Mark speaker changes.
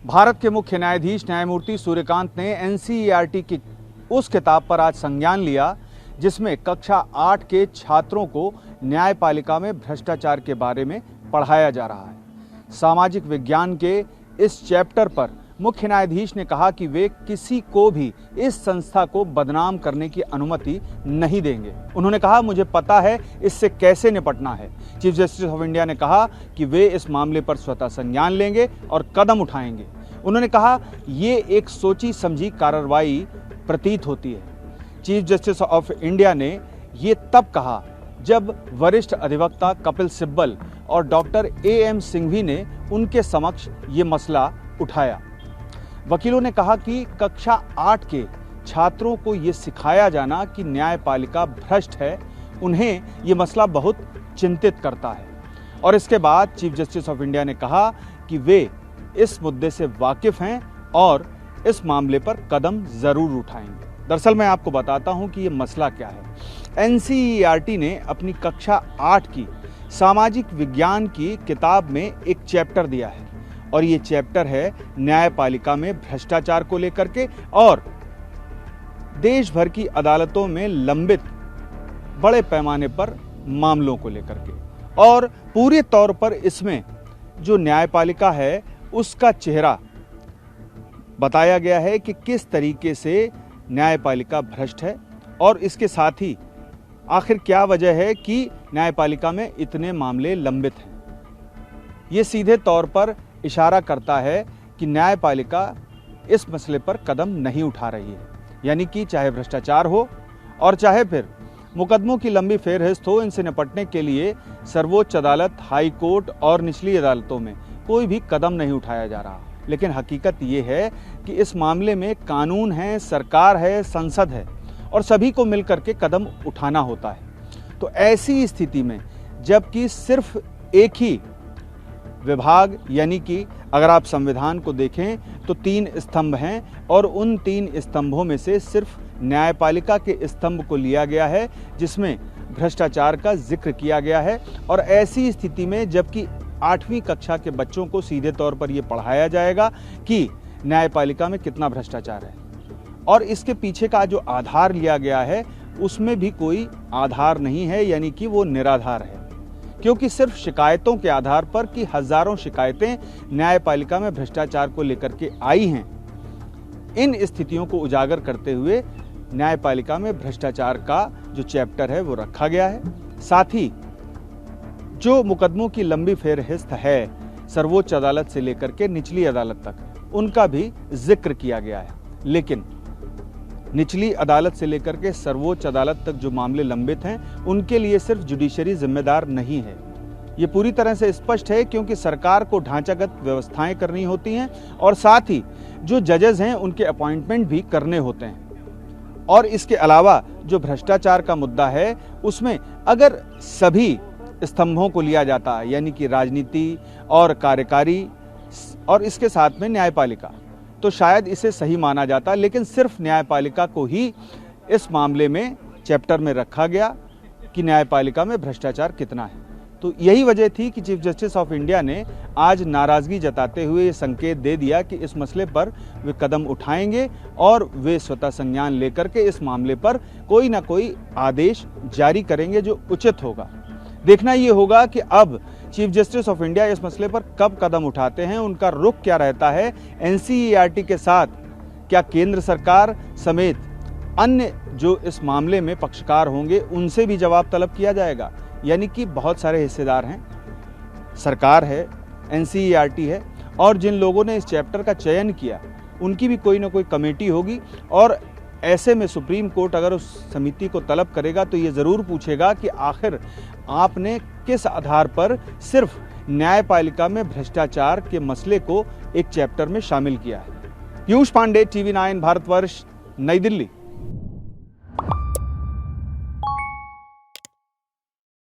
Speaker 1: भारत के मुख्य न्यायाधीश न्यायमूर्ति सूर्यकांत ने एनसीईआरटी की उस किताब पर आज संज्ञान लिया जिसमें कक्षा 8 के छात्रों को न्यायपालिका में भ्रष्टाचार के बारे में पढ़ाया जा रहा है। सामाजिक विज्ञान के इस चैप्टर पर मुख्य न्यायाधीश ने कहा कि वे किसी को भी इस संस्था को बदनाम करने की अनुमति नहीं देंगे। उन्होंने कहा, मुझे पता है इससे कैसे निपटना है। चीफ जस्टिस ऑफ इंडिया ने कहा कि वे इस मामले पर स्वतः संज्ञान लेंगे और कदम उठाएंगे। उन्होंने कहा, ये एक सोची समझी कार्रवाई प्रतीत होती है। चीफ जस्टिस ऑफ इंडिया ने ये तब कहा जब वरिष्ठ अधिवक्ता कपिल सिब्बल और डॉक्टर AM सिंघवी ने उनके समक्ष ये मसला उठाया। वकीलों ने कहा कि कक्षा 8 के छात्रों को ये सिखाया जाना कि न्यायपालिका भ्रष्ट है, उन्हें ये मसला बहुत चिंतित करता है। और इसके बाद चीफ जस्टिस ऑफ इंडिया ने कहा कि वे इस मुद्दे से वाकिफ हैं और इस मामले पर कदम जरूर उठाएंगे। दरअसल मैं आपको बताता हूं कि ये मसला क्या है। एनसीईआरटी ने अपनी कक्षा 8 की सामाजिक विज्ञान की किताब में एक चैप्टर दिया है और ये चैप्टर है न्यायपालिका में भ्रष्टाचार को लेकर के और देश भर की अदालतों में लंबित बड़े पैमाने पर मामलों को लेकर के। और पूरे तौर पर इसमें जो न्यायपालिका है उसका चेहरा बताया गया है कि किस तरीके से न्यायपालिका भ्रष्ट है और इसके साथ ही आखिर क्या वजह है कि न्यायपालिका में इतने मामले लंबित हैं। ये सीधे तौर पर इशारा करता है कि न्यायपालिका इस मसले पर कदम नहीं उठा रही है। यानी कि चाहे भ्रष्टाचार हो और चाहे फिर मुकदमों की लंबी फेरहिस्त हो, इनसे निपटने के लिए सर्वोच्च अदालत, हाई कोर्ट और निचली अदालतों में कोई भी कदम नहीं उठाया जा रहा। लेकिन हकीकत ये है कि इस मामले में कानून है, सरकार है, संसद है और सभी को मिलकर के कदम उठाना होता है। तो ऐसी स्थिति में जबकि सिर्फ एक ही विभाग यानी कि अगर आप संविधान को देखें तो 3 स्तंभ हैं और उन 3 स्तंभों में से सिर्फ न्यायपालिका के स्तंभ को लिया गया है जिसमें भ्रष्टाचार का जिक्र किया गया है। और ऐसी स्थिति में जबकि 8वीं कक्षा के बच्चों को सीधे तौर पर यह पढ़ाया जाएगा कि न्यायपालिका में कितना भ्रष्टाचार है और इसके पीछे का जो आधार लिया गया है उसमें भी कोई आधार नहीं है, यानी कि वो निराधार है। क्योंकि सिर्फ शिकायतों के आधार पर कि हजारों शिकायतें न्यायपालिका में भ्रष्टाचार को लेकर के आई हैं, इन स्थितियों को उजागर करते हुए न्यायपालिका में भ्रष्टाचार का जो चैप्टर है वो रखा गया है। साथ ही जो मुकदमों की लंबी फेरहिस्त है सर्वोच्च अदालत से लेकर के निचली अदालत तक, उनका भी जिक्र किया गया है। लेकिन निचली अदालत से लेकर के सर्वोच्च अदालत तक जो मामले लंबित हैं उनके लिए सिर्फ जुडिशरी जिम्मेदार नहीं है। ये पूरी तरह से स्पष्ट है क्योंकि सरकार को ढांचागत व्यवस्थाएं करनी होती हैं और साथ ही जो जजेस हैं उनके अपॉइंटमेंट भी करने होते हैं। और इसके अलावा जो भ्रष्टाचार का मुद्दा है उसमें अगर सभी स्तंभों को लिया जाता है यानी कि राजनीति और कार्यकारी और इसके साथ में न्यायपालिका, तो शायद इसे सही माना जाता। लेकिन सिर्फ न्यायपालिका को ही इस मामले में चैप्टर में रखा गया कि न्यायपालिका में भ्रष्टाचार कितना है। तो यही वजह थी कि चीफ जस्टिस ऑफ इंडिया ने आज नाराजगी जताते हुए ये संकेत दे दिया कि इस मसले पर वे कदम उठाएंगे और वे स्वतः संज्ञान लेकर के इस मामले पर कोई ना कोई आदेश जारी करेंगे जो उचित होगा। देखना ये होगा कि अब चीफ जस्टिस ऑफ इंडिया इस मसले पर कब कदम उठाते हैं, उनका रुख क्या रहता है। एनसीईआरटी के साथ क्या केंद्र सरकार समेत अन्य जो इस मामले में पक्षकार होंगे उनसे भी जवाब तलब किया जाएगा। यानी कि बहुत सारे हिस्सेदार हैं, सरकार है, एनसीईआरटी है और जिन लोगों ने इस चैप्टर का चयन किया उनकी भी कोई ना कोई कमेटी होगी। और ऐसे में सुप्रीम कोर्ट अगर उस समिति को तलब करेगा तो ये ज़रूर पूछेगा कि आखिर आपने किस आधार पर सिर्फ न्यायपालिका में भ्रष्टाचार के मसले को एक चैप्टर में शामिल किया है। पीयूष पांडे, TV9 भारतवर्ष, नई दिल्ली।